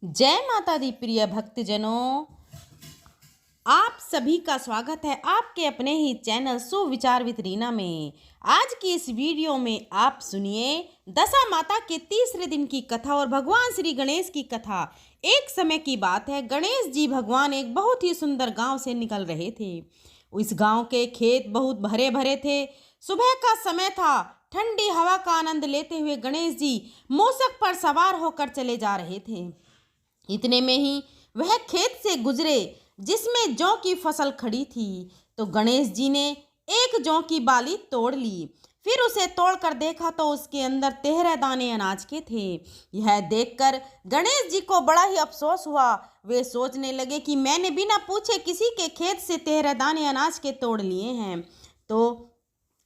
जय माता दी प्रिय भक्तजनों, आप सभी का स्वागत है आपके अपने ही चैनल सुविचार विद रीना में। आज की इस वीडियो में आप सुनिए दशा माता के तीसरे दिन की कथा और भगवान श्री गणेश की कथा। एक समय की बात है, गणेश जी भगवान एक बहुत ही सुंदर गांव से निकल रहे थे। इस गांव के खेत बहुत भरे भरे थे। सुबह का समय था। ठंडी हवा का आनंद लेते हुए गणेश जी मूषक पर सवार होकर चले जा रहे थे। इतने में ही वह खेत से गुजरे जिसमें जौ की फसल खड़ी थी। तो गणेश जी ने एक जौ की बाली तोड़ ली। फिर उसे तोड़कर देखा तो उसके अंदर 13 दाने अनाज के थे। यह देखकर गणेश जी को बड़ा ही अफसोस हुआ। वे सोचने लगे कि मैंने बिना पूछे किसी के खेत से 13 दाने अनाज के तोड़ लिए हैं, तो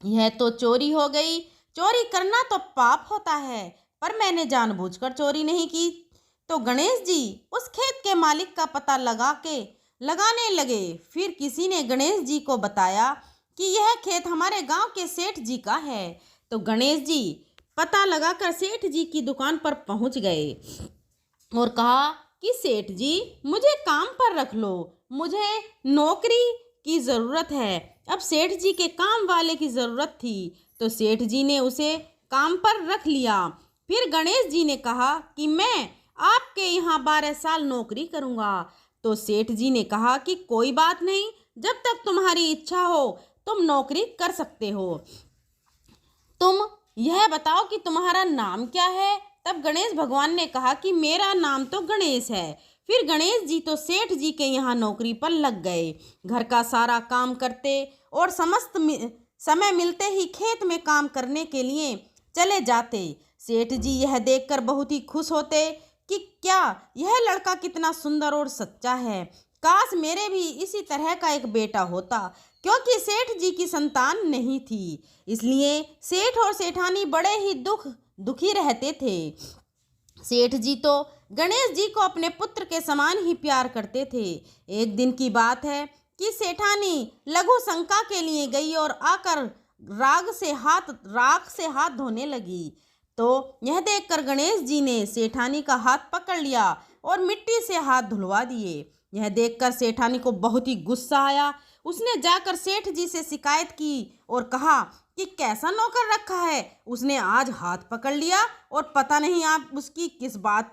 यह तो चोरी हो गई। चोरी करना तो पाप होता है, पर मैंने जानबूझकर चोरी नहीं की। तो गणेश जी उस खेत के मालिक का पता लगाने लगे। फिर किसी ने गणेश जी को बताया कि यह खेत हमारे गांव के सेठ जी का है। तो गणेश जी पता लगाकर सेठ जी की दुकान पर पहुंच गए और कहा कि सेठ जी मुझे काम पर रख लो, मुझे नौकरी की ज़रूरत है। अब सेठ जी के काम वाले की ज़रूरत थी, तो सेठ जी ने उसे काम पर रख लिया। फिर गणेश जी ने कहा कि मैं आपके यहाँ 12 साल नौकरी करूँगा। तो सेठ जी ने कहा कि कोई बात नहीं, जब तक तुम्हारी इच्छा हो तुम नौकरी कर सकते हो। तुम यह बताओ कि तुम्हारा नाम क्या है। तब गणेश भगवान ने कहा कि मेरा नाम तो गणेश है। फिर गणेश जी तो सेठ जी के यहाँ नौकरी पर लग गए। घर का सारा काम करते और समस्त समय मिलते ही खेत में काम करने के लिए चले जाते। सेठ जी यह देखकर बहुत ही खुश होते कि क्या यह लड़का कितना सुंदर और सच्चा है। काश मेरे भी इसी तरह का एक बेटा होता। क्योंकि सेठ जी की संतान नहीं थी, इसलिए सेठ और सेठानी बड़े ही दुखी रहते थे। सेठ जी तो गणेश जी को अपने पुत्र के समान ही प्यार करते थे। एक दिन की बात है कि सेठानी लघु शंका के लिए गई और आकर राख से हाथ धोने लगी। तो यह देखकर गणेश जी ने सेठानी का हाथ पकड़ लिया और मिट्टी से हाथ धुलवा दिए। यह देखकर सेठानी को बहुत ही गुस्सा आया। उसने जाकर सेठ जी से शिकायत की और कहा कि कैसा नौकर रखा है, उसने आज हाथ पकड़ लिया और पता नहीं आप उसकी किस बात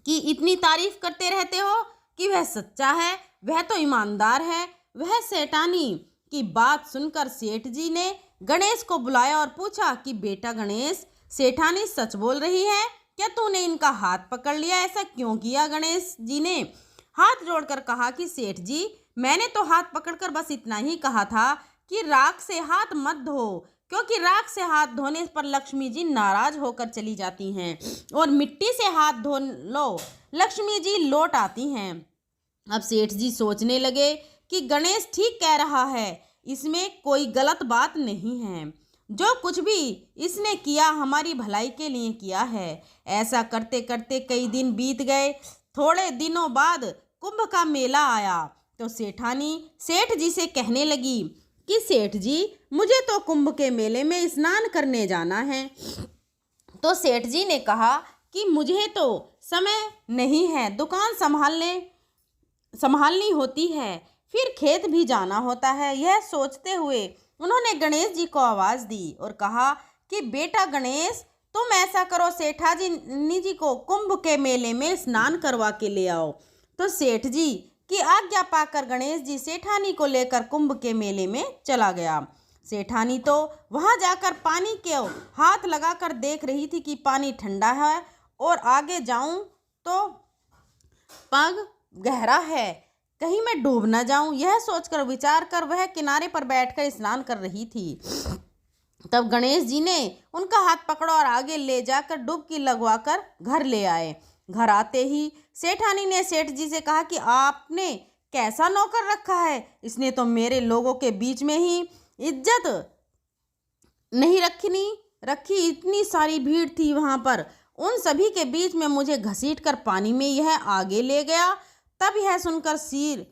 की इतनी तारीफ करते रहते हो कि वह सच्चा है, वह तो ईमानदार है। वह सेठानी की बात सुनकर सेठ जी ने गणेश को बुलाया और पूछा कि बेटा गणेश, सेठानी सच बोल रही है क्या? तूने इनका हाथ पकड़ लिया, ऐसा क्यों किया? गणेश जी ने हाथ जोड़कर कहा कि सेठ जी, मैंने तो हाथ पकड़कर बस इतना ही कहा था कि राख से हाथ मत धो, क्योंकि राख से हाथ धोने पर लक्ष्मी जी नाराज होकर चली जाती हैं और मिट्टी से हाथ धो लो लक्ष्मी जी लौट आती हैं। अब सेठ जी सोचने लगे कि गणेश ठीक कह रहा है, इसमें कोई गलत बात नहीं है। जो कुछ भी इसने किया हमारी भलाई के लिए किया है। ऐसा करते करते कई दिन बीत गए। थोड़े दिनों बाद कुंभ का मेला आया। तो सेठानी सेठ जी से कहने लगी कि सेठ जी, मुझे तो कुंभ के मेले में स्नान करने जाना है। तो सेठ जी ने कहा कि मुझे तो समय नहीं है, दुकान संभालनी होती है, फिर खेत भी जाना होता है। यह सोचते हुए उन्होंने गणेश जी को आवाज़ दी और कहा कि बेटा गणेश, तुम ऐसा करो, सेठानी जी को कुंभ के मेले में स्नान करवा के ले आओ। तो सेठ जी की आज्ञा पाकर गणेश जी सेठानी को लेकर कुंभ के मेले में चला गया। सेठानी तो वहां जाकर पानी के हाथ लगाकर देख रही थी कि पानी ठंडा है और आगे जाऊं तो पग गहरा है, कहीं मैं डूब ना जाऊं। यह सोचकर विचार कर वह किनारे पर बैठकर स्नान कर रही थी। तब गणेश जी ने उनका हाथ पकड़ा और आगे ले जाकर डुबकी लगवाकर घर ले आए। घर आते ही सेठानी ने सेठ जी से कहा कि आपने कैसा नौकर रखा है, इसने तो मेरे लोगों के बीच में ही इज्जत नहीं रखी। इतनी सारी भीड़ थी वहां पर, उन सभी के बीच में मुझे घसीटकर पानी में यह आगे ले गया। तब यह सुनकर सिर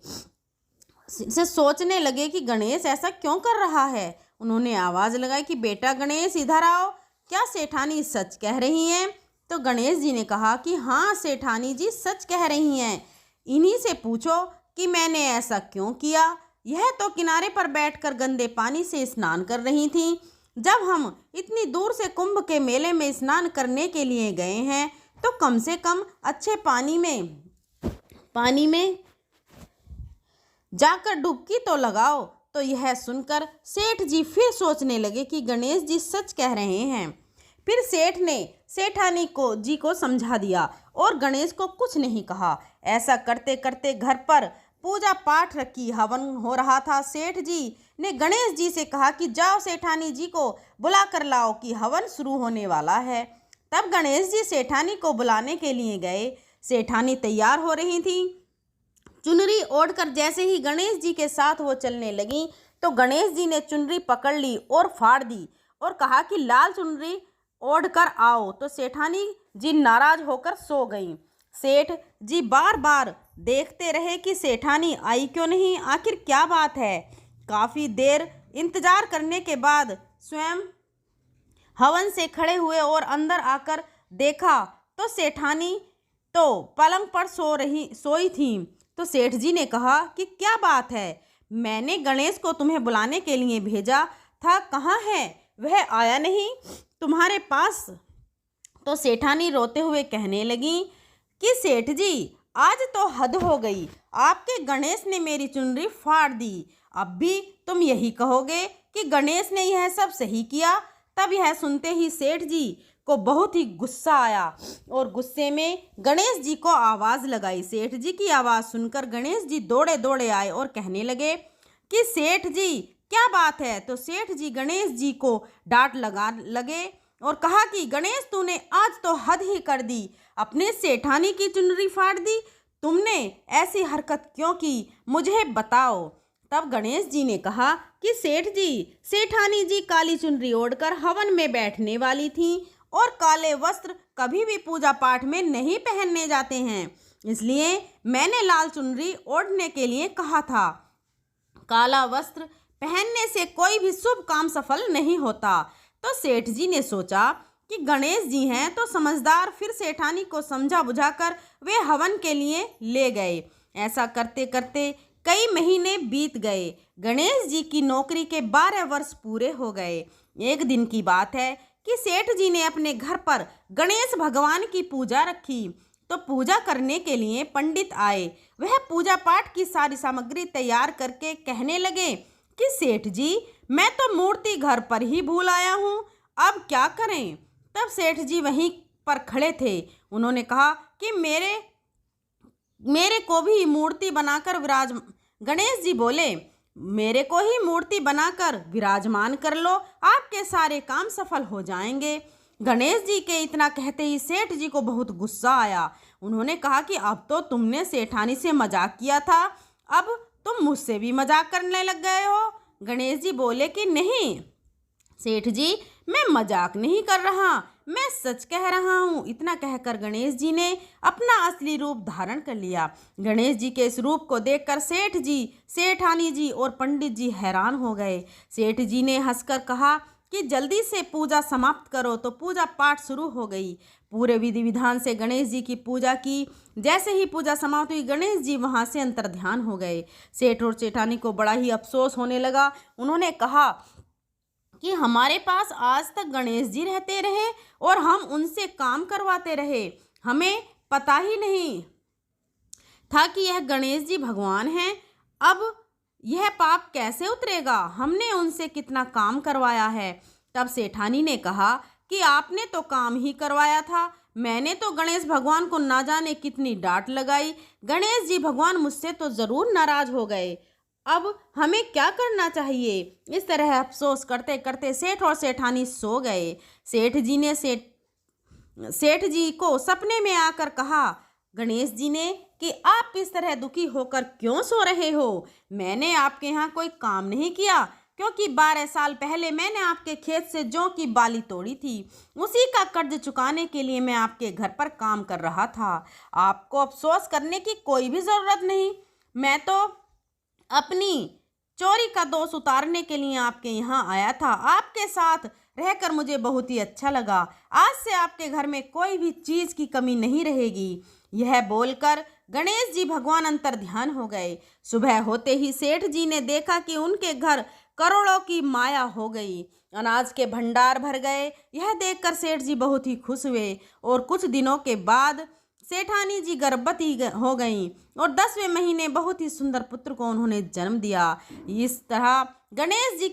से सोचने लगे कि गणेश ऐसा क्यों कर रहा है। उन्होंने आवाज़ लगाई कि बेटा गणेश, इधर आओ, क्या सेठानी सच कह रही हैं? तो गणेश जी ने कहा कि हाँ सेठानी जी सच कह रही हैं, इन्हीं से पूछो कि मैंने ऐसा क्यों किया। यह तो किनारे पर बैठकर गंदे पानी से स्नान कर रही थीं। जब हम इतनी दूर से कुंभ के मेले में स्नान करने के लिए गए हैं तो कम से कम अच्छे पानी में जाकर डुबकी तो लगाओ। तो यह सुनकर सेठ जी फिर सोचने लगे कि गणेश जी सच कह रहे हैं। फिर सेठ ने सेठानी जी को समझा दिया और गणेश को कुछ नहीं कहा। ऐसा करते करते घर पर पूजा पाठ रखी हवन हो रहा था। सेठ जी ने गणेश जी से कहा कि जाओ सेठानी जी को बुला कर लाओ कि हवन शुरू होने वाला है। तब गणेश जी सेठानी को बुलाने के लिए गए। सेठानी तैयार हो रही थी। चुनरी ओढ़कर जैसे ही गणेश जी के साथ वो चलने लगी तो गणेश जी ने चुनरी पकड़ ली और फाड़ दी और कहा कि लाल चुनरी ओढ़कर आओ। तो सेठानी जी नाराज होकर सो गईं। सेठ जी बार बार देखते रहे कि सेठानी आई क्यों नहीं, आखिर क्या बात है। काफ़ी देर इंतजार करने के बाद स्वयं हवन से खड़े हुए और अंदर आकर देखा तो सेठानी तो पलंग पर सोई थी। तो सेठ जी ने कहा कि क्या बात है, मैंने गणेश को तुम्हें बुलाने के लिए भेजा था, कहाँ है वह, आया नहीं तुम्हारे पास। तो सेठानी रोते हुए कहने लगी कि सेठ जी आज तो हद हो गई, आपके गणेश ने मेरी चुनरी फाड़ दी। अब भी तुम यही कहोगे कि गणेश ने यह सब सही किया। तब यह सुनते ही सेठ जी को बहुत ही गुस्सा आया और गुस्से में गणेश जी को आवाज़ लगाई। सेठ जी की आवाज़ सुनकर गणेश जी दौड़े दौड़े आए और कहने लगे कि सेठ जी क्या बात है। तो सेठ जी गणेश जी को डांट लगे और कहा कि गणेश तूने आज तो हद ही कर दी, अपने सेठानी की चुनरी फाड़ दी, तुमने ऐसी हरकत क्यों की, मुझे बताओ। तब गणेश जी ने कहा कि सेठ जी सेठानी जी काली चुनरी ओढ़कर हवन में बैठने वाली थीं और काले वस्त्र कभी भी पूजा पाठ में नहीं पहनने जाते हैं, इसलिए मैंने लाल चुनरी ओढ़ने के लिए कहा था। काला वस्त्र पहनने से कोई भी शुभ काम सफल नहीं होता। तो सेठ जी ने सोचा कि गणेश जी हैं तो समझदार, फिर सेठानी को समझा बुझाकर वे हवन के लिए ले गए। ऐसा करते करते कई महीने बीत गए। गणेश जी की नौकरी के 12 वर्ष पूरे हो गए। एक दिन की बात है कि सेठ जी ने अपने घर पर गणेश भगवान की पूजा रखी। तो पूजा करने के लिए पंडित आए। वह पूजा पाठ की सारी सामग्री तैयार करके कहने लगे कि सेठ जी मैं तो मूर्ति घर पर ही भूल आया हूँ, अब क्या करें। तब सेठ जी वहीं पर खड़े थे। उन्होंने कहा कि मेरे को भी मूर्ति बनाकर गणेश जी बोले मेरे को ही मूर्ति बनाकर विराजमान कर लो, आपके सारे काम सफल हो जाएंगे। गणेश जी के इतना कहते ही सेठ जी को बहुत गुस्सा आया। उन्होंने कहा कि अब तो तुमने सेठानी से मजाक किया था, अब तुम मुझसे भी मजाक करने लग गए हो। गणेश जी बोले कि नहीं सेठ जी मैं मजाक नहीं कर रहा, मैं सच कह रहा हूँ। इतना कहकर गणेश जी ने अपना असली रूप धारण कर लिया। गणेश जी के इस रूप को देखकर सेठ जी, सेठानी जी और पंडित जी हैरान हो गए। सेठ जी ने हंसकर कहा कि जल्दी से पूजा समाप्त करो। तो पूजा पाठ शुरू हो गई। पूरे विधि विधान से गणेश जी की पूजा की। जैसे ही पूजा समाप्त हुई गणेश जी वहाँ से अंतर्ध्यान हो गए। सेठ और सेठानी को बड़ा ही अफसोस होने लगा। उन्होंने कहा कि हमारे पास आज तक गणेश जी रहते रहे और हम उनसे काम करवाते रहे, हमें पता ही नहीं था कि यह गणेश जी भगवान हैं। अब यह पाप कैसे उतरेगा, हमने उनसे कितना काम करवाया है। तब सेठानी ने कहा कि आपने तो काम ही करवाया था, मैंने तो गणेश भगवान को ना जाने कितनी डांट लगाई। गणेश जी भगवान मुझसे तो ज़रूर नाराज हो गए, अब हमें क्या करना चाहिए। इस तरह अफसोस करते करते सेठ और सेठानी सो गए। सेठ जी ने सेठ जी को सपने में आकर कहा गणेश जी ने कि आप इस तरह दुखी होकर क्यों सो रहे हो, मैंने आपके यहाँ कोई काम नहीं किया, क्योंकि 12 साल पहले मैंने आपके खेत से जौ की बाली तोड़ी थी, उसी का कर्ज चुकाने के लिए मैं आपके घर पर काम कर रहा था। आपको अफसोस करने की कोई भी ज़रूरत नहीं, मैं तो अपनी चोरी का दोष उतारने के लिए आपके यहाँ आया था। आपके साथ रहकर मुझे बहुत ही अच्छा लगा। आज से आपके घर में कोई भी चीज़ की कमी नहीं रहेगी। यह बोलकर गणेश जी भगवान अंतर ध्यान हो गए। सुबह होते ही सेठ जी ने देखा कि उनके घर करोड़ों की माया हो गई, अनाज के भंडार भर गए। यह देखकर सेठ जी बहुत ही खुश हुए और कुछ दिनों के बाद सेठानी जी गर्भवती हो गईं और 10वें महीने बहुत ही सुंदर पुत्र को उन्होंने जन्म दिया। इस तरह गणेश जी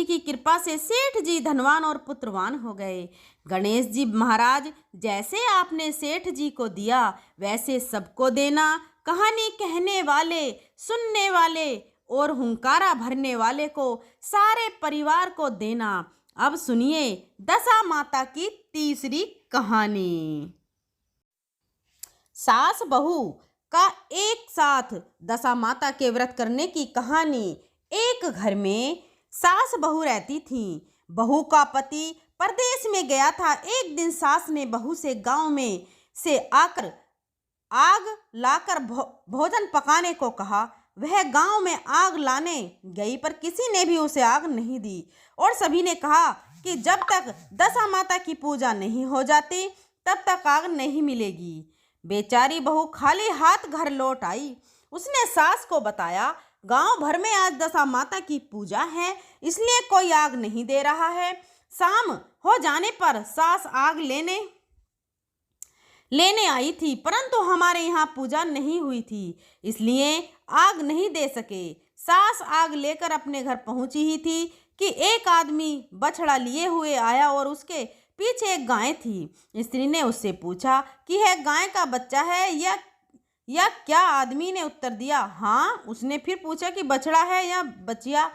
की कृपा से सेठ जी धनवान और पुत्रवान हो गए। गणेश जी महाराज, जैसे आपने सेठ जी को दिया वैसे सबको देना। कहानी कहने वाले, सुनने वाले और हुंकारा भरने वाले को, सारे परिवार को देना। अब सुनिए दशा माता की तीसरी कहानी। सास बहू का एक साथ दशा माता के व्रत करने की कहानी। एक घर में सास बहू रहती थीं। बहू का पति परदेश में गया था। एक दिन सास ने बहू से गांव में से आकर आग लाकर भोजन पकाने को कहा। वह गांव में आग लाने गई पर किसी ने भी उसे आग नहीं दी और सभी ने कहा कि जब तक दशा माता की पूजा नहीं हो जाती तब तक आग नहीं मिलेगी। बेचारी बहू खाली हाथ घर लौट आई। उसने सास को बताया, गांव भर में आज दशा माता की पूजा है, इसलिए कोई आग नहीं दे रहा है। शाम हो जाने पर सास आग लेने आई थी, परंतु हमारे यहाँ पूजा नहीं हुई थी, इसलिए आग नहीं दे सके। सास आग लेकर अपने घर पहुंची ही थी कि एक आदमी बछड़ा लिए हुए आया और उसके पीछे एक गाय थी। स्त्री ने उससे पूछा कि यह गाय का बच्चा है या क्या? आदमी ने उत्तर दिया, हाँ। उसने फिर पूछा कि बछड़ा है या बचिया?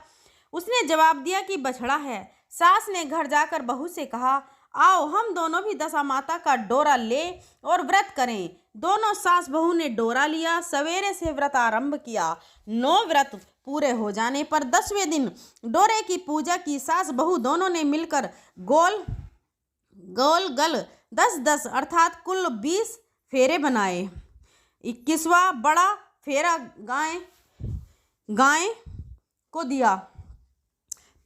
उसने जवाब दिया कि बछड़ा है। सास ने घर जाकर बहू से कहा, आओ हम दोनों भी दशा माता का डोरा ले और व्रत करें। दोनों सास बहू ने डोरा लिया, सवेरे से व्रत आरंभ किया। 9 व्रत पूरे हो जाने पर 10वें दिन डोरे की पूजा की। सास बहू दोनों ने मिलकर गोल गल 10-10 अर्थात कुल 20 फेरे बनाए। 21वां बड़ा फेरा गाय को दिया।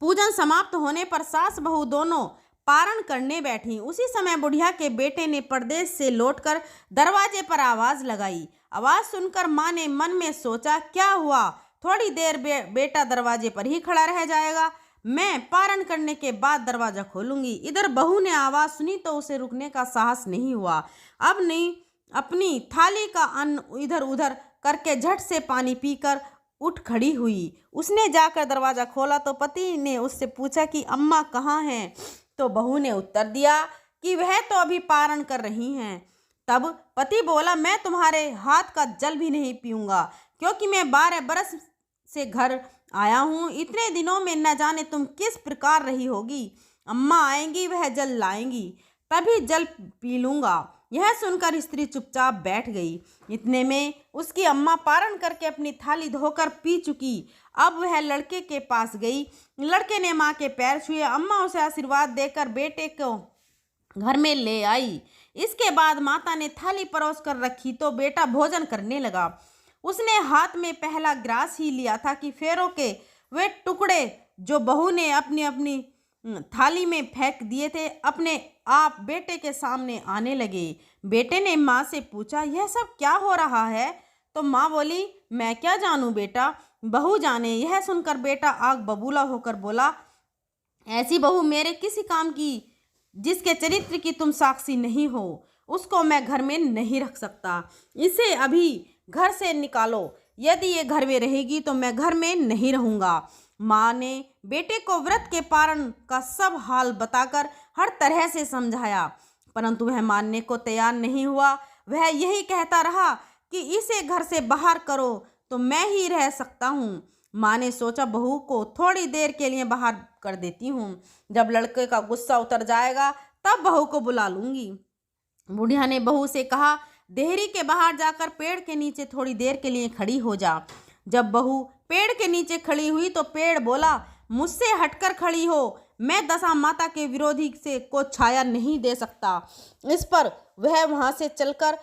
पूजन समाप्त होने पर सास बहू दोनों पारण करने बैठी। उसी समय बुढ़िया के बेटे ने परदेश से लौटकर दरवाजे पर आवाज लगाई। आवाज सुनकर माँ ने मन में सोचा, क्या हुआ? थोड़ी देर बेटा दरवाजे पर ही खड़ा रह जाएगा, मैं पारण करने के बाद दरवाजा खोलूंगी। इधर बहू ने आवाज सुनी तो उसे रुकने का साहस नहीं हुआ। अब नहीं, अपनी थाली का अन्न इधर उधर करके झट से पानी पीकर उठ खड़ी हुई। उसने जाकर दरवाजा खोला तो पति ने उससे पूछा कि अम्मा कहाँ हैं? तो बहू ने उत्तर दिया कि वह तो अभी पारण कर रही हैं। तब पति बोला, मैं तुम्हारे हाथ का जल भी नहीं पीऊंगा, क्योंकि मैं 12 बरस से घर आया हूँ। इतने दिनों में न जाने तुम किस प्रकार रही होगी। अम्मा आएंगी, वह जल लाएंगी, तभी जल पी लूँगा। यह सुनकर स्त्री चुपचाप बैठ गई। इतने में उसकी अम्मा पारण करके अपनी थाली धोकर पी चुकी। अब वह लड़के के पास गई। लड़के ने माँ के पैर छुए। अम्मा उसे आशीर्वाद देकर बेटे को घर में ले आई। इसके बाद माता ने थाली परोस कर रखी तो बेटा भोजन करने लगा। उसने हाथ में पहला ग्रास ही लिया था कि फेरों के वे टुकड़े जो बहू ने अपनी अपनी थाली में फेंक दिए थे अपने आप बेटे के सामने आने लगे। बेटे ने माँ से पूछा, यह सब क्या हो रहा है? तो माँ बोली, मैं क्या जानूँ बेटा, बहू जाने। यह सुनकर बेटा आग बबूला होकर बोला, ऐसी बहू मेरे किसी काम की जिसके चरित्र की तुम साक्षी नहीं हो, उसको मैं घर में नहीं रख सकता। इसे अभी घर से निकालो, यदि ये घर में रहेगी तो मैं घर में नहीं रहूँगा। माँ ने बेटे को व्रत के पारण का सब हाल बताकर हर तरह से समझाया, परंतु वह मानने को तैयार नहीं हुआ। वह यही कहता रहा कि इसे घर से बाहर करो तो मैं ही रह सकता हूँ। माँ ने सोचा, बहू को थोड़ी देर के लिए बाहर कर देती हूँ, जब लड़के का गुस्सा उतर जाएगा तब बहू को बुला लूँगी। बुढ़िया ने बहू से कहा, देहरी के बाहर जाकर पेड़ के नीचे थोड़ी देर के लिए खड़ी हो जा। जब बहू पेड़ के नीचे खड़ी हुई तो पेड़ बोला, मुझसे हटकर खड़ी हो, मैं दशा माता के विरोधी से को छाया नहीं दे सकता। इस पर वह वहां से चलकर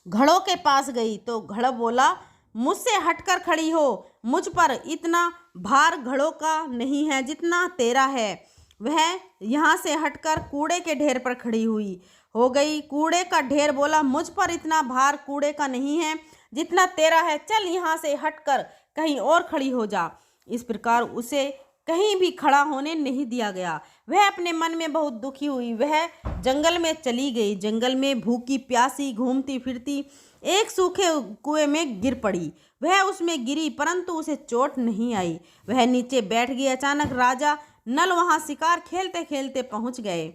घड़ों के पास गई तो घड़ा बोला, मुझसे हटकर खड़ी हो। मुझ पर इतना भार घड़ों का नहीं है जितना तेरा है। वह यहाँ से हटकर कूड़े के ढेर पर खड़ी हुई हो गई। कूड़े का ढेर बोला, मुझ पर इतना भार कूड़े का नहीं है जितना तेरा है। चल यहाँ से हटकर कहीं और खड़ी हो जा। इस प्रकार उसे कहीं भी खड़ा होने नहीं दिया गया। वह अपने मन में बहुत दुखी हुई। वह जंगल में चली गई। जंगल में भूखी प्यासी घूमती फिरती एक सूखे कुएं में गिर पड़ी। वह उसमें गिरी परंतु उसे चोट नहीं आई। वह नीचे बैठ गई। अचानक राजा नल वहां शिकार खेलते खेलते पहुंच गए।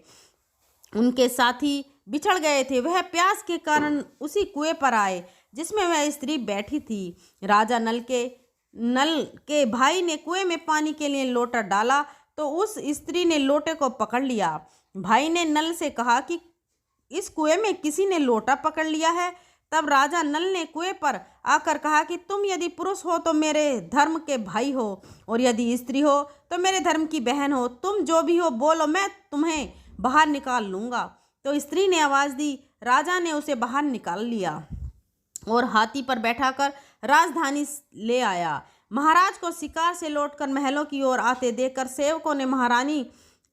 उनके साथी बिछड़ गए थे। वह प्यास के कारण उसी कुएं पर आए जिसमें वह स्त्री बैठी थी। राजा नल के भाई ने कुएं में पानी के लिए लोटा डाला तो उस स्त्री ने लोटे को पकड़ लिया। भाई ने नल से कहा कि इस कुएं में किसी ने लोटा पकड़ लिया है। तब राजा नल ने कुएं पर आकर कहा कि तुम यदि पुरुष हो तो मेरे धर्म के भाई हो और यदि स्त्री हो तो मेरे धर्म की बहन हो। तुम जो भी हो बोलो, मैं तुम्हें बाहर निकाल लूँगा। तो स्त्री ने आवाज़ दी। राजा ने उसे बाहर निकाल लिया और हाथी पर बैठाकर राजधानी ले आया। महाराज को शिकार से लौटकर महलों की ओर आते देखकर सेवकों ने महारानी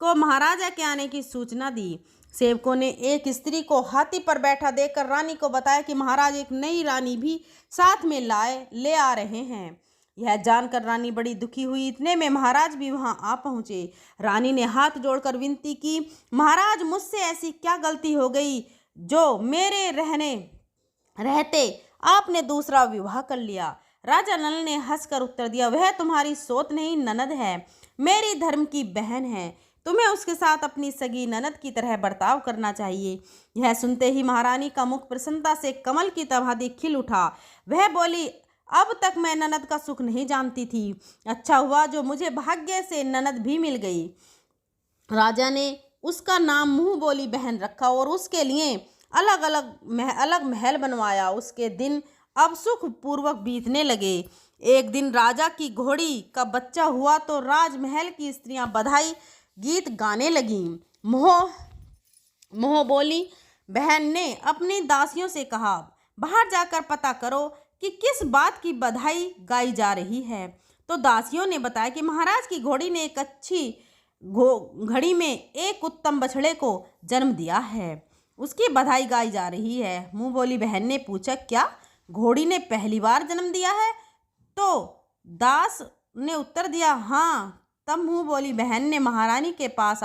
को महाराजा के आने की सूचना दी। सेवकों ने एक स्त्री को हाथी पर बैठा देखकर रानी को बताया कि महाराज एक नई रानी भी साथ में ले आ रहे हैं। यह जानकर रानी बड़ी दुखी हुई। इतने में महाराज भी वहां आ पहुंचे। रानी ने हाथ जोड़कर विनती की, महाराज मुझसे ऐसी क्या गलती हो गई जो मेरे रहते आपने दूसरा विवाह कर लिया। राजा नल ने हंसकर उत्तर दिया, वह तुम्हारी सोत नहीं ननद है, मेरी धर्म की बहन है। तुम्हें उसके साथ अपनी सगी ननद की तरह बर्ताव करना चाहिए। यह सुनते ही महारानी का मुख प्रसन्नता से कमल की तरह खिल उठा। वह बोली, अब तक मैं ननद का सुख नहीं जानती थी। अच्छा हुआ जो मुझे भाग्य से ननद भी मिल गई। राजा ने उसका नाम मुँह बोली बहन रखा और उसके लिए अलग महल बनवाया। उसके दिन अब सुख पूर्वक बीतने लगे। एक दिन राजा की घोड़ी का बच्चा हुआ तो राजमहल की स्त्रियां बधाई गीत गाने लगीं। मोह बोली बहन ने अपनी दासियों से कहा, बाहर जाकर पता करो कि किस बात की बधाई गाई जा रही है। तो दासियों ने बताया कि महाराज की घोड़ी ने एक अच्छी घड़ी में एक उत्तम बछड़े को जन्म दिया है, उसकी बधाई गाई जा रही है। मुँह बोली बहन ने पूछा, क्या घोड़ी ने पहली बार जन्म दिया है? तो दास ने उत्तर दिया, हाँ। तब मुँह बोली बहन ने महारानी के पास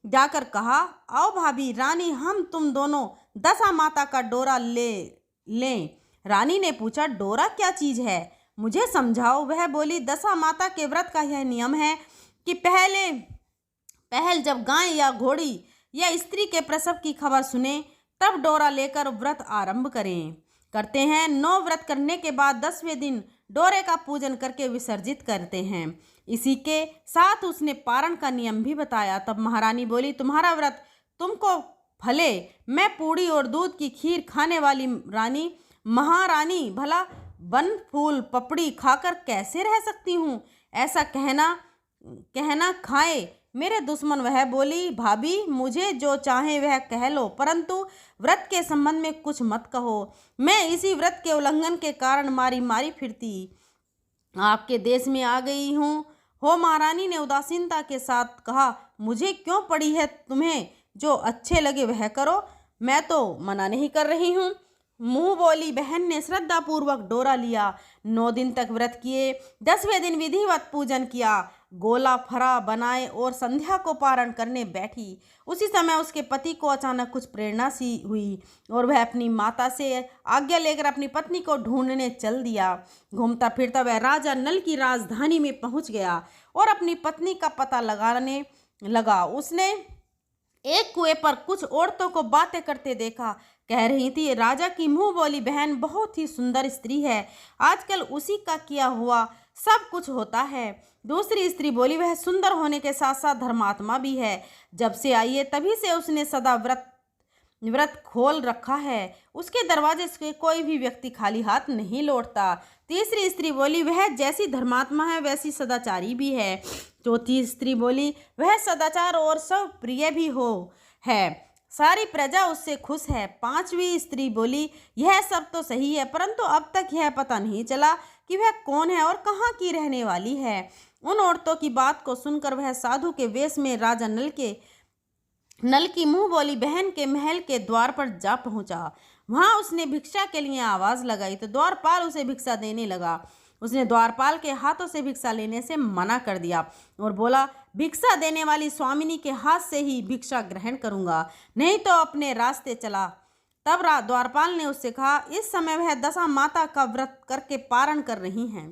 जाकर कहा, आओ भाभी रानी, हम तुम दोनों दशा माता का डोरा लें। रानी ने पूछा, डोरा क्या चीज़ है, मुझे समझाओ। वह बोली, दशा माता के व्रत का यह नियम है कि पहल जब गाय या घोड़ी या स्त्री के प्रसव की खबर सुने तब डोरा लेकर व्रत आरंभ करते हैं। 9 व्रत करने के बाद 10वें दिन डोरे का पूजन करके विसर्जित करते हैं। इसी के साथ उसने पारण का नियम भी बताया। तब महारानी बोली, तुम्हारा व्रत तुमको फले, मैं पूड़ी और दूध की खीर खाने वाली महारानी भला वन फूल पपड़ी खाकर कैसे रह सकती हूँ? ऐसा कहना खाए मेरे दुश्मन। वह बोली, भाभी मुझे जो चाहे वह कह लो, परंतु व्रत के संबंध में कुछ मत कहो। मैं इसी व्रत के उल्लंघन के कारण मारी फिरती आपके देश में आ गई हूँ। महारानी ने उदासीनता के साथ कहा, मुझे क्यों पड़ी है, तुम्हें जो अच्छे लगे वह करो, मैं तो मना नहीं कर रही हूँ। मुँह बोली बहन ने श्रद्धापूर्वक डोरा लिया। 9 दिन तक व्रत किए। 10वें दिन विधिवत पूजन किया, गोला फरा बनाए और संध्या को पारण करने बैठी। उसी समय उसके पति को अचानक कुछ प्रेरणा सी हुई और वह अपनी माता से आज्ञा लेकर अपनी पत्नी को ढूंढने चल दिया। घूमता फिरता वह राजा नल की राजधानी में पहुंच गया और अपनी पत्नी का पता लगाने लगा। उसने एक कुएं पर कुछ औरतों को बातें करते देखा। कह रही थी, राजा की मुँह बोली बहन बहुत ही सुंदर स्त्री है, आजकल उसी का किया हुआ सब कुछ होता है। दूसरी स्त्री बोली, वह सुंदर होने के साथ साथ धर्मात्मा भी है, जब से आई है तभी से उसने सदा व्रत खोल रखा है, उसके दरवाजे से कोई भी व्यक्ति खाली हाथ नहीं लौटता। तीसरी स्त्री बोली, वह जैसी धर्मात्मा है वैसी सदाचारी भी है। चौथी स्त्री बोली, वह सदाचार और सब प्रिय भी है। सारी प्रजा उससे खुश है। पांचवी स्त्री बोली, यह सब तो सही है, परंतु अब तक यह पता नहीं चला कि वह कौन है और कहाँ की रहने वाली है। उन औरतों की बात को सुनकर वह साधु के वेश में राजा नल की मुंह बोली बहन के महल के द्वार पर जा पहुंचा। वहां उसने भिक्षा के लिए आवाज लगाई तो द्वारपाल उसे भिक्षा देने लगा। उसने द्वारपाल के हाथों से भिक्षा लेने से मना कर दिया और बोला, भिक्षा देने वाली स्वामिनी के हाथ से ही भिक्षा ग्रहण करूंगा, नहीं तो अपने रास्ते चला। तब द्वारपाल ने उससे कहा, इस समय वह दशा माता का व्रत करके पारण कर रही हैं।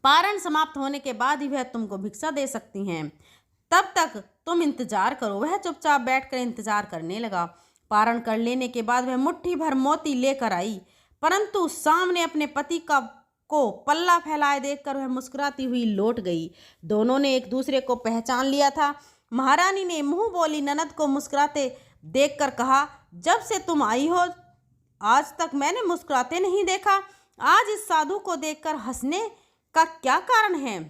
पारण समाप्त होने के बाद ही वह तुमको भिक्षा दे सकती हैं, तब तक तुम इंतजार करो। वह चुपचाप बैठकर इंतजार करने लगा। पारण कर लेने के बाद वह मुट्ठी भर मोती लेकर आई, परंतु सामने अपने पति को पल्ला फैलाए देखकर वह मुस्कुराती हुई लौट गई। दोनों ने एक दूसरे को पहचान लिया था। महारानी ने मुंह बोली ननद को मुस्कुराते देखकर कहा, जब से तुम आई हो आज तक मैंने मुस्कुराते नहीं देखा। आज इस साधु को देखकर हंसने का क्या कारण है?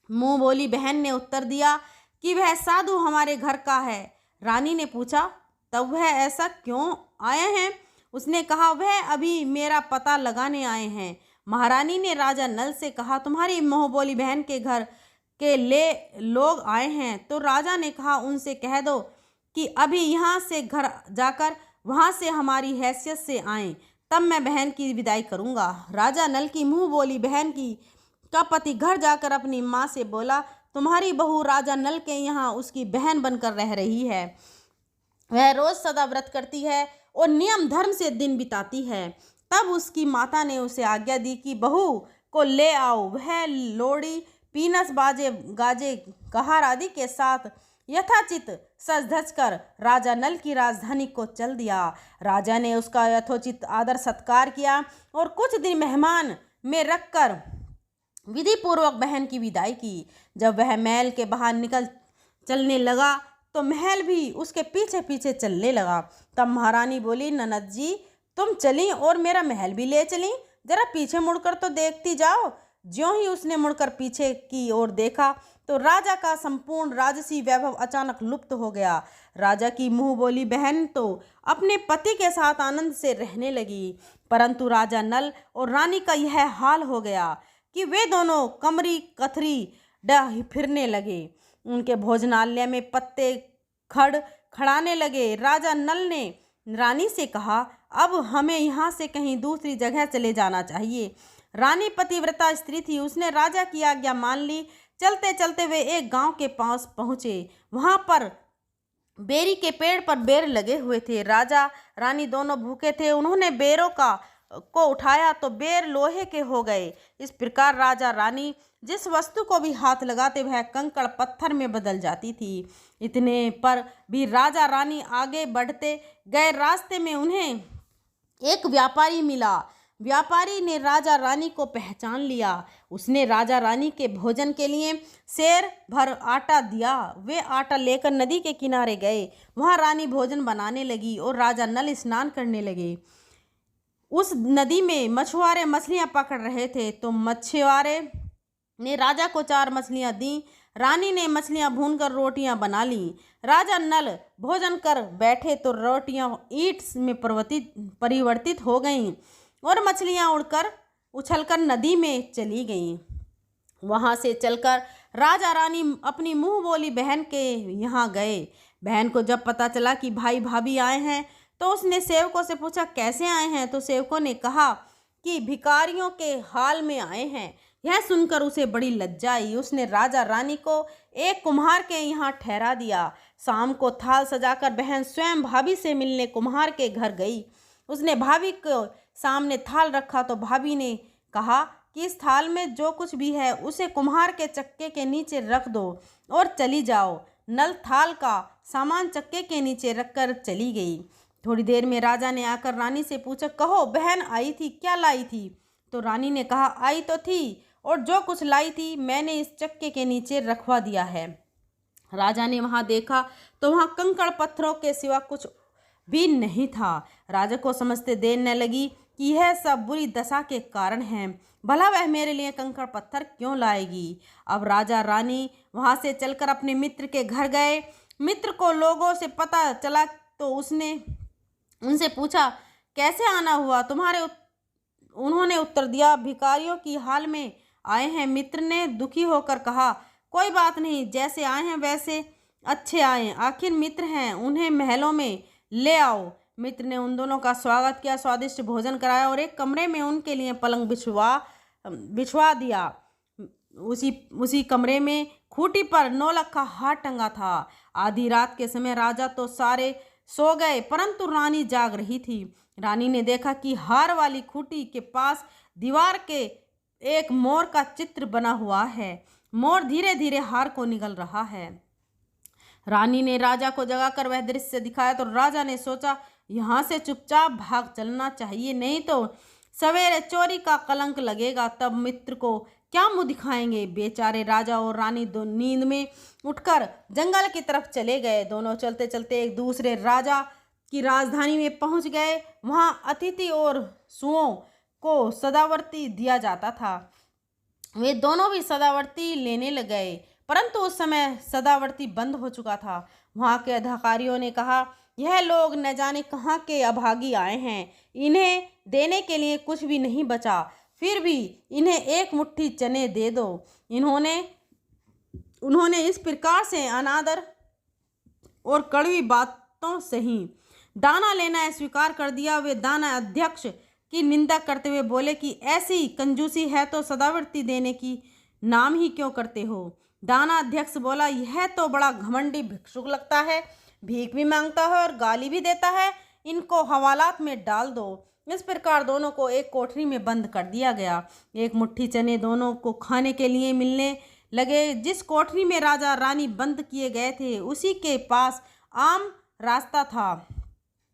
मुंह बोली बहन ने उत्तर दिया कि वह साधु हमारे घर का है। रानी ने पूछा, तब वह ऐसा क्यों आए हैं? उसने कहा, वह अभी मेरा पता लगाने आए हैं। महारानी ने राजा नल से कहा, तुम्हारी मुंह बोली बहन के घर के लोग आए हैं। तो राजा ने कहा, उनसे कह दो कि अभी यहाँ से घर जाकर वहाँ से हमारी हैसियत से आएं, तब मैं बहन की विदाई करूँगा। राजा नल की मुंह बोली बहन का पति घर जाकर अपनी माँ से बोला, तुम्हारी बहू राजा नल के यहाँ उसकी बहन बनकर रह रही है। वह रोज सदा व्रत करती है और नियम धर्म से दिन बिताती है। तब उसकी माता ने उसे आज्ञा दी कि बहू को ले आओ। वह लोड़ी, पीनस, बाजे गाजे, कहार आदि के साथ यथाचित सज धज कर राजा नल की राजधानी को चल दिया। राजा ने उसका यथोचित आदर सत्कार किया और कुछ दिन मेहमान में रखकर विधि पूर्वक बहन की विदाई की। जब वह महल के बाहर चलने लगा तो महल भी उसके पीछे पीछे चलने लगा। तब महारानी बोली, ननद जी तुम चली और मेरा महल भी ले चली, जरा पीछे मुड़कर तो देखती जाओ। ज्यों ही उसने मुड़कर पीछे की ओर देखा तो राजा का संपूर्ण राजसी वैभव अचानक लुप्त हो गया। राजा की मुंह बोली बहन तो अपने पति के साथ आनंद से रहने लगी, परंतु राजा नल और रानी का यह हाल हो गया कि वे दोनों कमरी कथरी डह फिरने लगे। उनके भोजनालय में पत्ते खड़ाने लगे। राजा नल ने रानी से कहा, अब हमें यहाँ से कहीं दूसरी जगह चले जाना चाहिए। रानी पतिव्रता स्त्री थी, उसने राजा की आज्ञा मान ली। चलते चलते वे एक गांव के पास पहुँचे। वहाँ पर बेरी के पेड़ पर बेर लगे हुए थे। राजा रानी दोनों भूखे थे। उन्होंने बेरों को उठाया तो बेर लोहे के हो गए। इस प्रकार राजा रानी जिस वस्तु को भी हाथ लगाते वह कंकड़ पत्थर में बदल जाती थी। इतने पर भी राजा रानी आगे बढ़ते गए। रास्ते में उन्हें एक व्यापारी मिला। व्यापारी ने राजा रानी को पहचान लिया। उसने राजा रानी के भोजन के लिए सेर भर आटा दिया। वे आटा लेकर नदी के किनारे गए। वहाँ रानी भोजन बनाने लगी और राजा नल स्नान करने लगे। उस नदी में मछुआरे मछलियाँ पकड़ रहे थे तो मछुआरे ने राजा को 4 मछलियाँ दी। रानी ने मछलियाँ भूनकर रोटियाँ बना ली। राजा नल भोजन कर बैठे तो रोटियाँ ईंट में परिवर्तित हो गईं और मछलियाँ उड़कर उछलकर नदी में चली गईं। वहाँ से चलकर राजा रानी अपनी मुंह बोली बहन के यहाँ गए। बहन को जब पता चला कि भाई भाभी आए हैं तो उसने सेवकों से पूछा, कैसे आए हैं? तो सेवकों ने कहा कि भिखारियों के हाल में आए हैं। यह सुनकर उसे बड़ी लज्जा आई। उसने राजा रानी को एक कुम्हार के यहाँ ठहरा दिया। शाम को थाल सजाकर बहन स्वयं भाभी से मिलने कुम्हार के घर गई। उसने भाभी को सामने थाल रखा तो भाभी ने कहा कि इस थाल में जो कुछ भी है उसे कुम्हार के चक्के के नीचे रख दो और चली जाओ। नल थाल का सामान चक्के के नीचे रखकर चली गई। थोड़ी देर में राजा ने आकर रानी से पूछा, कहो बहन आई थी, क्या लाई थी? तो रानी ने कहा, आई तो थी और जो कुछ लाई थी मैंने इस चक्के के नीचे रखवा दिया है। राजा ने वहाँ देखा तो वहाँ कंकड़ पत्थरों के सिवा कुछ भी नहीं था। राजा को समझते देर न लगी कि यह सब बुरी दशा के कारण है। भला वह मेरे लिए कंकड़ पत्थर क्यों लाएगी? अब राजा रानी वहाँ से चलकर अपने मित्र के घर गए। मित्र को लोगों से पता चला तो उसने उनसे पूछा, कैसे आना हुआ तुम्हारे? उन्होंने उत्तर दिया, भिखारियों की हाल में आए हैं। मित्र ने दुखी होकर कहा, कोई बात नहीं, जैसे आए हैं वैसे अच्छे आए, आखिर मित्र हैं, उन्हें महलों में ले आओ। मित्र ने उन दोनों का स्वागत किया, स्वादिष्ट भोजन कराया और एक कमरे में उनके लिए पलंग बिछवा दिया। उसी कमरे में खूंटी पर नौलख का हार टंगा था। आधी रात के समय राजा तो सारे सो गए, परंतु रानी जाग रही थी। रानी ने देखा कि हार वाली खूंटी के पास दीवार के एक मोर का चित्र बना हुआ है। मोर धीरे धीरे हार को निगल रहा है। रानी ने राजा को जगाकर वह दृश्य दिखाया तो राजा ने सोचा, यहाँ से चुपचाप भाग चलना चाहिए, नहीं तो सवेरे चोरी का कलंक लगेगा, तब मित्र को क्या मुंह दिखाएंगे। बेचारे राजा और रानी दो नींद में उठकर जंगल की तरफ चले गए। दोनों चलते चलते एक दूसरे राजा की राजधानी में पहुंच गए। वहां अतिथि और सुओं को सदावर्ती दिया जाता था। वे दोनों भी सदावर्ती लेने लग गए, परंतु उस समय सदावर्ती बंद हो चुका था। वहां के अधिकारियों ने कहा, यह लोग न जाने कहाँ के अभागी आए हैं, इन्हें देने के लिए कुछ भी नहीं बचा, फिर भी इन्हें एक मुट्ठी चने दे दो। उन्होंने इस प्रकार से अनादर और कड़वी बातों सही। दाना लेना स्वीकार कर दिया। वे दाना अध्यक्ष की निंदा करते हुए बोले कि ऐसी कंजूसी है तो सदावर्ती देने की नाम ही क्यों करते हो। दाना अध्यक्ष बोला, यह तो बड़ा घमंडी भिक्षुक लगता है, भीख भी मांगता है और गाली भी देता है, इनको हवालात में डाल दो। इस प्रकार दोनों को एक कोठरी में बंद कर दिया गया। एक मुट्ठी चने दोनों को खाने के लिए मिलने लगे। जिस कोठरी में राजा रानी बंद किए गए थे उसी के पास आम रास्ता था।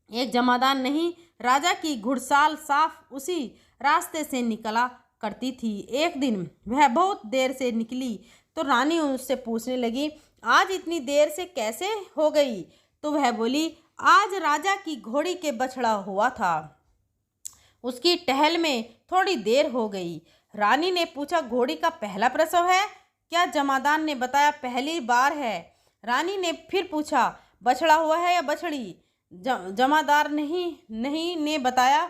एक जमादार नहीं, राजा की घुड़साल साफ उसी रास्ते से निकला करती थी। एक दिन वह बहुत देर से निकली तो रानी उससे पूछने लगी, आज इतनी देर से कैसे हो गई? तो वह बोली, आज राजा की घोड़ी के बछड़ा हुआ था, उसकी टहल में थोड़ी देर हो गई। रानी ने पूछा, घोड़ी का पहला प्रसव है क्या? जमादार ने बताया, पहली बार है। रानी ने फिर पूछा, बछड़ा हुआ है या बछड़ी? जमादार नहीं ने बताया,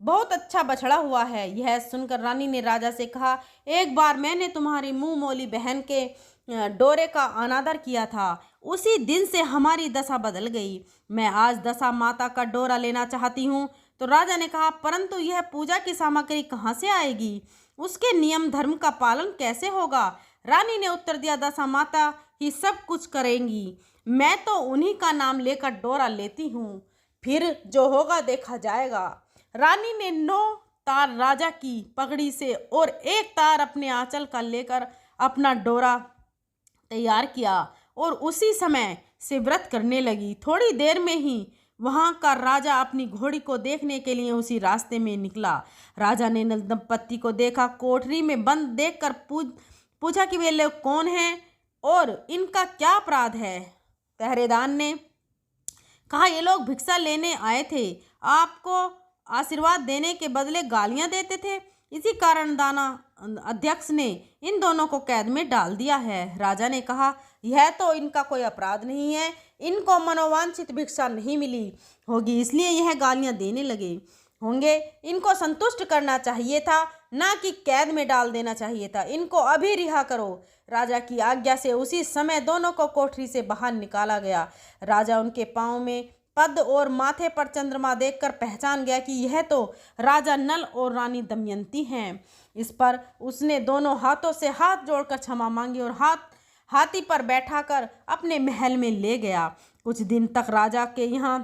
बहुत अच्छा बछड़ा हुआ है। यह सुनकर रानी ने राजा से कहा, एक बार मैंने तुम्हारी मुंह मोली बहन के डोरे का अनादर किया था, उसी दिन से हमारी दशा बदल गई। मैं आज दशा माता का डोरा लेना चाहती हूँ। तो राजा ने कहा, परंतु यह पूजा की सामग्री कहाँ से आएगी? उसके नियम धर्म का पालन कैसे होगा? रानी ने उत्तर दिया, दशा माता ही सब कुछ करेंगी, मैं तो उन्हीं का नाम लेकर डोरा लेती हूँ, फिर जो होगा देखा जाएगा। रानी ने 9 तार राजा की पगड़ी से और 1 तार अपने आंचल का लेकर अपना डोरा तैयार किया और उसी समय से व्रत करने लगी। थोड़ी देर में ही वहां का राजा अपनी घोड़ी को देखने के लिए उसी रास्ते में निकला। राजा ने दंपत्ति को देखा, कोठरी में बंद देखकर पूछा कि वे लोग कौन हैं और इनका क्या अपराध है। पहरेदार ने कहा, ये लोग भिक्षा लेने आए थे, आपको आशीर्वाद देने के बदले गालियां देते थे, इसी कारण दाना अध्यक्ष ने इन दोनों को कैद में डाल दिया है। राजा ने कहा, यह तो इनका कोई अपराध नहीं है, इनको मनोवांछित भिक्षा नहीं मिली होगी, इसलिए यह गालियां देने लगे होंगे। इनको संतुष्ट करना चाहिए था, ना कि कैद में डाल देना चाहिए था। इनको अभी रिहा करो। राजा की आज्ञा से उसी समय दोनों को कोठरी से बाहर निकाला गया। राजा उनके पांव में पद्म और माथे पर चंद्रमा देखकर पहचान गया कि यह तो राजा नल और रानी दमयंती हैं। इस पर उसने दोनों हाथों से हाथ जोड़कर क्षमा मांगी और हाथी पर बैठाकर अपने महल में ले गया। कुछ दिन तक राजा के यहाँ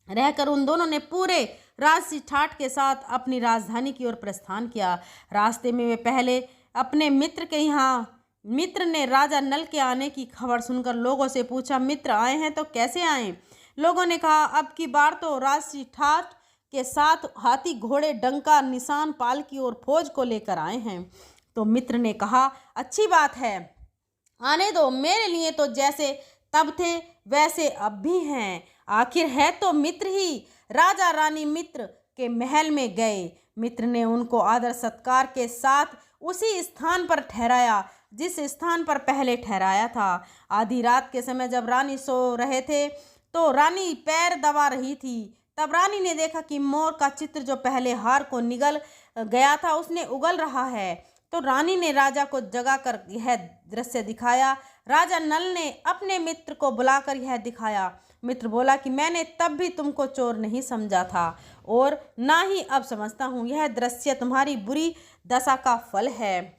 रहकर उन दोनों ने पूरे राजसी ठाठ के साथ अपनी राजधानी की ओर प्रस्थान किया। रास्ते में वे पहले अपने मित्र ने राजा नल के आने की खबर सुनकर लोगों से पूछा, मित्र आए हैं तो कैसे आए? लोगों ने कहा, अब की बार तो राजसी ठाठ के साथ हाथी, घोड़े, डंका, निशान, पालकी और फौज को लेकर आए हैं। तो मित्र ने कहा, अच्छी बात है, आने दो, मेरे लिए तो जैसे तब थे वैसे अब भी हैं। आखिर है तो मित्र ही। राजा रानी मित्र के महल में गए। मित्र ने उनको आदर सत्कार के साथ उसी स्थान पर ठहराया जिस स्थान पर पहले ठहराया था। आधी रात के समय जब रानी सो रहे थे तो रानी पैर दबा रही थी। तब रानी ने देखा कि मोर का चित्र जो पहले हार को निगल गया था उसने उगल रहा है। तो रानी ने राजा को जगाकर यह दृश्य दिखाया। राजा नल ने अपने मित्र को बुलाकर यह दिखाया। मित्र बोला कि मैंने तब भी तुमको चोर नहीं समझा था और ना ही अब समझता हूँ। यह दृश्य तुम्हारी बुरी दशा का फल है।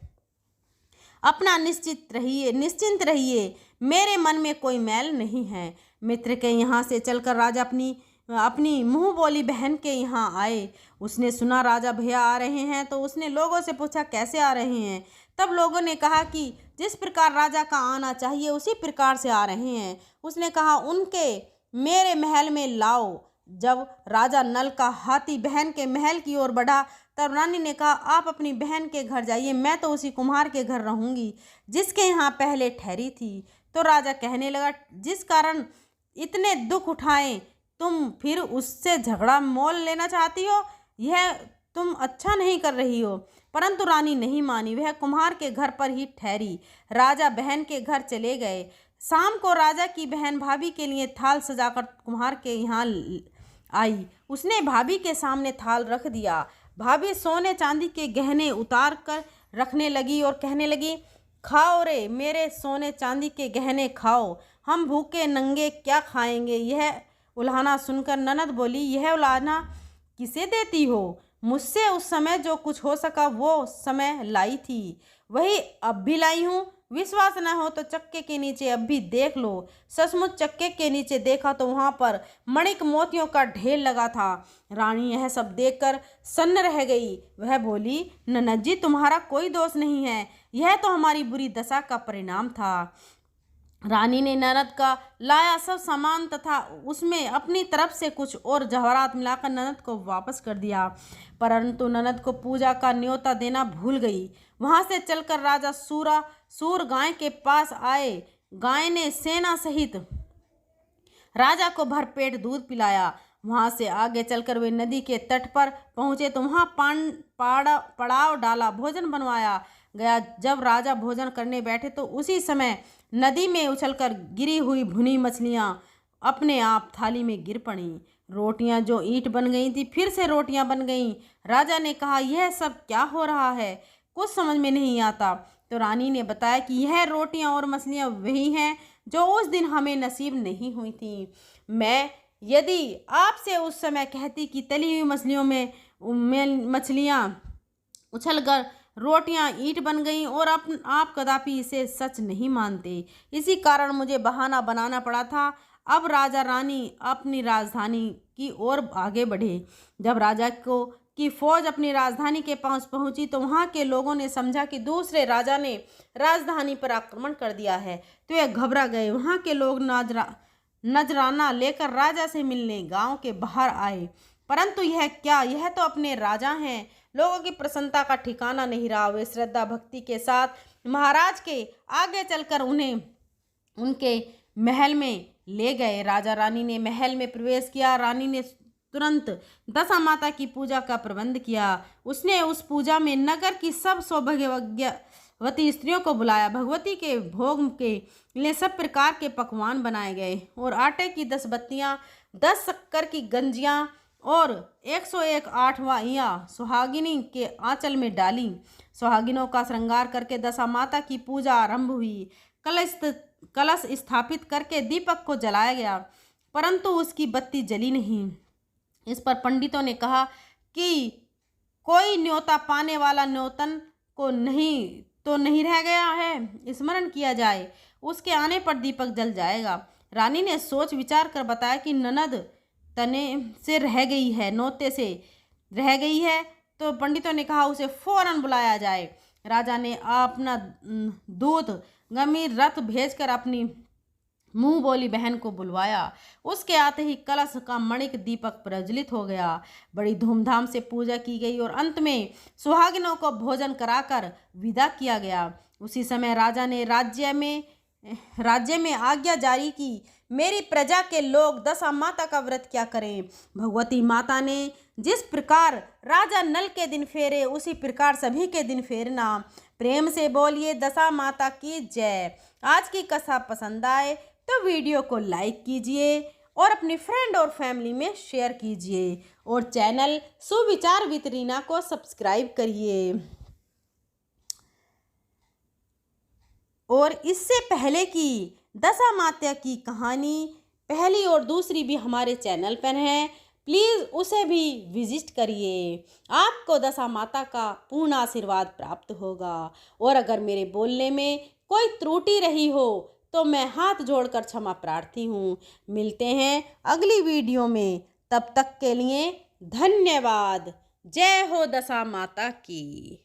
अपना निश्चिंत रहिए, मेरे मन में कोई मैल नहीं है। मित्र के यहाँ से चलकर राजा अपनी मुंह बोली बहन के यहाँ आए। उसने सुना राजा भैया आ रहे हैं तो उसने लोगों से पूछा कैसे आ रहे हैं। तब लोगों ने कहा कि जिस प्रकार राजा का आना चाहिए उसी प्रकार से आ रहे हैं। उसने कहा उनके मेरे महल में लाओ। जब राजा नल का हाथी बहन के महल की ओर बढ़ा तब रानी ने कहा आप अपनी बहन के घर जाइए, मैं तो उसी कुम्हार के घर रहूंगी जिसके यहाँ पहले ठहरी थी। तो राजा कहने लगा जिस कारण इतने दुख उठाए तुम फिर उससे झगड़ा मोल लेना चाहती हो, यह तुम अच्छा नहीं कर रही हो। परंतु रानी नहीं मानी, वह कुम्हार के घर पर ही ठहरी। राजा बहन के घर चले गए। शाम को राजा की बहन भाभी के लिए थाल सजाकर कुम्हार के यहाँ आई। उसने भाभी के सामने थाल रख दिया। भाभी सोने चांदी के गहने उतार कर रखने लगी और कहने लगी खाओ रे मेरे सोने चांदी के गहने खाओ, हम भूखे नंगे क्या खाएंगे। यह उल्हाना सुनकर ननद बोली यह उल्हाना किसे देती हो? मुझसे उस समय जो कुछ हो सका वो समय लाई थी, वही अब भी लाई हूँ। विश्वास न हो तो चक्के के नीचे अब भी देख लो। सचमुच चक्के के नीचे देखा तो वहाँ पर मणिक मोतियों का ढेर लगा था। रानी यह सब देखकर सन्न रह गई। वह बोली ननद जी तुम्हारा कोई दोष नहीं है, यह तो हमारी बुरी दशा का परिणाम था। रानी ने ननद का लाया सब सामान तथा उसमें अपनी तरफ से कुछ और जवाहरात मिलाकर ननद को वापस कर दिया। परंतु ननद को पूजा का न्योता देना भूल गई। वहां से चलकर राजा सूर गाय के पास आए। गाय ने सेना सहित राजा को भरपेट दूध पिलाया। वहां से आगे चलकर वे नदी के तट पर पहुंचे तो वहां पड़ाव डाला, भोजन बनवाया गया। जब राजा भोजन करने बैठे तो उसी समय नदी में उछलकर गिरी हुई भुनी मछलियां अपने आप थाली में गिर पड़ीं। रोटियां जो ईंट बन गई थी फिर से रोटियां बन गईं। राजा ने कहा यह सब क्या हो रहा है, कुछ समझ में नहीं आता। तो रानी ने बताया कि यह रोटियां और मछलियां वही हैं जो उस दिन हमें नसीब नहीं हुई थी। मैं यदि आपसे उस समय कहती कि तली हुई मछलियों में मछलियां उछलकर रोटियां ईंट बन गईं और आप कदापि इसे सच नहीं मानते, इसी कारण मुझे बहाना बनाना पड़ा था। अब राजा रानी अपनी राजधानी की ओर आगे बढ़े। जब राजा की फौज अपनी राजधानी के पास पहुंची तो वहां के लोगों ने समझा कि दूसरे राजा ने राजधानी पर आक्रमण कर दिया है, तो यह घबरा गए। वहां के लोग नजराना लेकर राजा से मिलने गांव के बाहर आए। परंतु यह क्या, यह तो अपने राजा हैं। लोगों की प्रसन्नता का ठिकाना नहीं रहा। वे श्रद्धा भक्ति के साथ महाराज के आगे चलकर उन्हें उनके महल में ले गए। राजा रानी ने महल में प्रवेश किया। रानी ने तुरंत दशा माता की पूजा का प्रबंध किया। उसने उस पूजा में नगर की सब सौभाग्यवती स्त्रियों को बुलाया। भगवती के भोग के लिए सब प्रकार के पकवान बनाए गए और आटे की 10 बत्तियां, 10 शक्कर की गंजियां और 101 आठवाइयाँ सुहागिनी के आंचल में डाली। सुहागिनों का श्रृंगार करके दशा माता की पूजा आरंभ हुई। कलश स्थापित करके दीपक को जलाया गया, परंतु उसकी बत्ती जली नहीं। इस पर पंडितों ने कहा कि कोई न्योता पाने वाला न्योतन को नहीं रह गया है, स्मरण किया जाए, उसके आने पर दीपक जल जाएगा। रानी ने सोच विचार कर बताया कि ननद तने से रह गई है, नोते से रह गई है। तो पंडितों ने कहा उसे फौरन बुलाया जाए। राजा ने अपना दूत गंभीर रथ भेजकर अपनी मुंह बोली बहन को बुलवाया। उसके आते ही कलश का मणिक दीपक प्रज्वलित हो गया। बड़ी धूमधाम से पूजा की गई और अंत में सुहागिनों को भोजन कराकर विदा किया गया। उसी समय राजा ने राज्य में आज्ञा जारी की, मेरी प्रजा के लोग दशा माता का व्रत क्या करें। भगवती माता ने जिस प्रकार राजा नल के दिन फेरे उसी प्रकार सभी के दिन फेरना। प्रेम से बोलिए दशा माता की जय। आज की कथा पसंद आए तो वीडियो को लाइक कीजिए और अपने फ्रेंड और फैमिली में शेयर कीजिए और चैनल सुविचार विद रीना को सब्सक्राइब करिए। और इससे पहले की दशा माता की कहानी पहली और दूसरी भी हमारे चैनल पर है, प्लीज़ उसे भी विजिट करिए। आपको दशा माता का पूर्ण आशीर्वाद प्राप्त होगा। और अगर मेरे बोलने में कोई त्रुटि रही हो तो मैं हाथ जोड़कर क्षमा प्रार्थी हूँ। मिलते हैं अगली वीडियो में, तब तक के लिए धन्यवाद। जय हो दशा माता की।